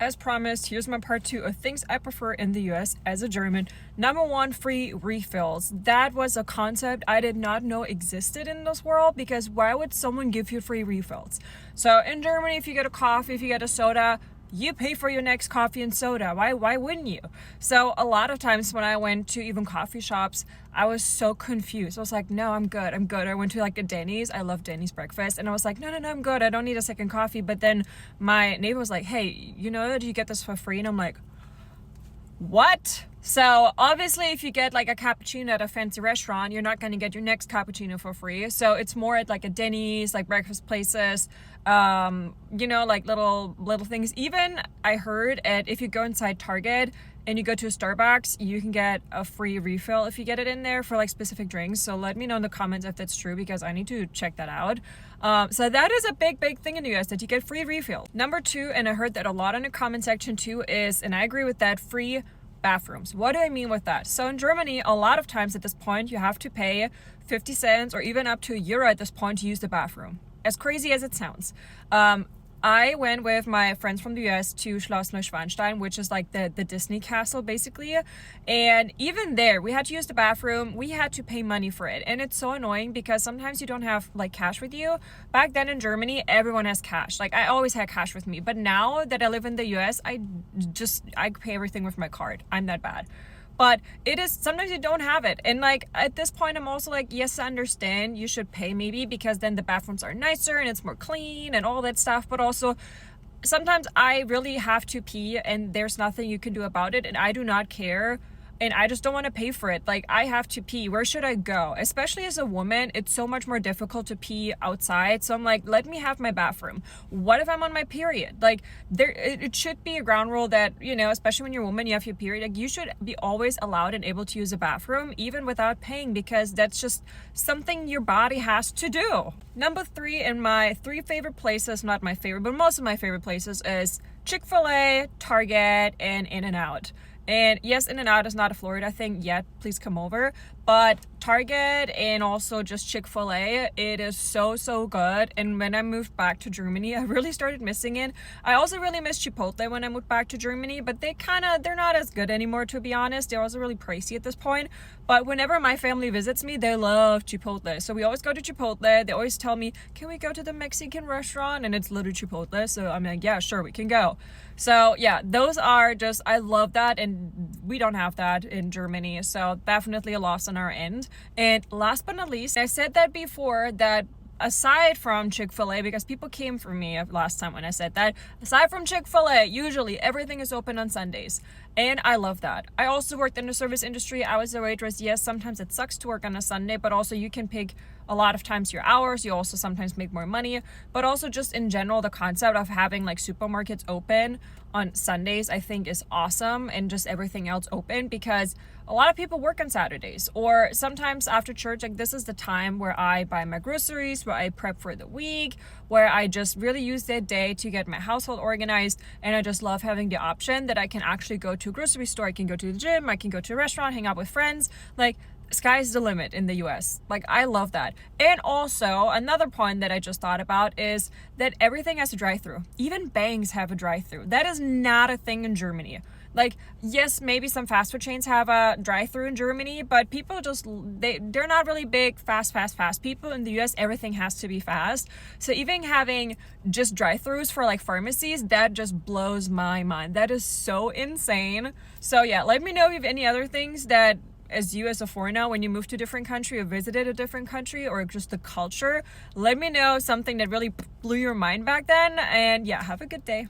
As promised, here's my part 2 of things I prefer in the US as a German. Number 1, free refills. That was a concept I did not know existed in this world, because why would someone give you free refills? So in Germany, if you get a coffee, if you get a soda, you pay for your next coffee and soda. Why wouldn't you? So a lot of times when I went to even coffee shops, I was so confused. I was like, no, I'm good. I went to like a Denny's. I love Denny's breakfast. And I was like, no, I'm good. I don't need a second coffee. But then my neighbor was like, hey, do you get this for free? And I'm like, what? So obviously if you get like a cappuccino at a fancy restaurant, you're not going to get your next cappuccino for free. So it's more at like a Denny's, like breakfast places, like little things. Even I heard if you go inside Target and you go to a Starbucks, you can get a free refill if you get it in there for like specific drinks. So let me know in the comments if that's true, because I need to check that out. So that is a big thing in the US, that you get free refill. Number 2, and I heard that a lot in the comment section too, is, and I agree with that, free bathrooms. What do I mean with that? So in Germany, a lot of times at this point, you have to pay 50 cents or even up to €1 at this point to use the bathroom. As crazy as it sounds. I went with my friends from the US to Schloss Neuschwanstein, which is like the Disney castle basically. And even there, we had to use the bathroom. We had to pay money for it. And it's so annoying because sometimes you don't have like cash with you. Back then in Germany, everyone has cash. Like I always had cash with me. But now that I live in the US, I pay everything with my card. I'm that bad. But it is, sometimes you don't have it. And like at this point, I'm also like, yes, I understand you should pay maybe, because then the bathrooms are nicer and it's more clean and all that stuff. But also sometimes I really have to pee and there's nothing you can do about it. And I do not care. And I just don't want to pay for it. Like, I have to pee. Where should I go? Especially as a woman, it's so much more difficult to pee outside. So I'm like, let me have my bathroom. What if I'm on my period? Like, it should be a ground rule that, especially when you're a woman, you have your period. Like, you should be always allowed and able to use a bathroom, even without paying, because that's just something your body has to do. Number 3, in my 3 favorite places, not my favorite, but most of my favorite places, is Chick-fil-A, Target, and In-N-Out. And yes, In-N-Out is not a Florida thing yet. Please come over. But Target and also just Chick-fil-A, it is so good. And when I moved back to Germany, I really started missing it. I also really miss Chipotle when I moved back to Germany, but they're not as good anymore, to be honest. They're also really pricey at this point. But whenever my family visits me, they love Chipotle. So we always go to Chipotle. They always tell me, can we go to the Mexican restaurant? And it's literally Chipotle. So I'm like, yeah, sure, we can go. So yeah, those are just, I love that. And we don't have that in Germany. So definitely a loss on our end. And last but not least, I said that before, that aside from Chick-fil-A, because people came for me last time when I said that, aside from Chick-fil-A, usually everything is open on Sundays. And I love that. I also worked in the service industry. I was a waitress. Yes, sometimes it sucks to work on a Sunday, but also you can pick a lot of times your hours. You also sometimes make more money, but also just in general, the concept of having like supermarkets open on Sundays, I think is awesome, and just everything else open, because a lot of people work on Saturdays, or sometimes after church, like this is the time where I buy my groceries, where I prep for the week, where I just really use that day to get my household organized. And I just love having the option that I can actually go to a grocery store, I can go to the gym, I can go to a restaurant, hang out with friends. Like, sky's the limit in the US. Like, I love that. And also another point that I just thought about is that everything has a drive-through. Even banks have a drive-through. That is not a thing in Germany. Like, yes, maybe some fast food chains have a drive-through in Germany, but people just, they're not really big fast people. In the US, everything has to be fast. So even having just drive-throughs for like pharmacies, that just blows my mind. That is so insane. So yeah, let me know if you have any other things that, as you as a foreigner, when you move to a different country or visited a different country, or just the culture, let me know something that really blew your mind back then. And yeah, have a good day.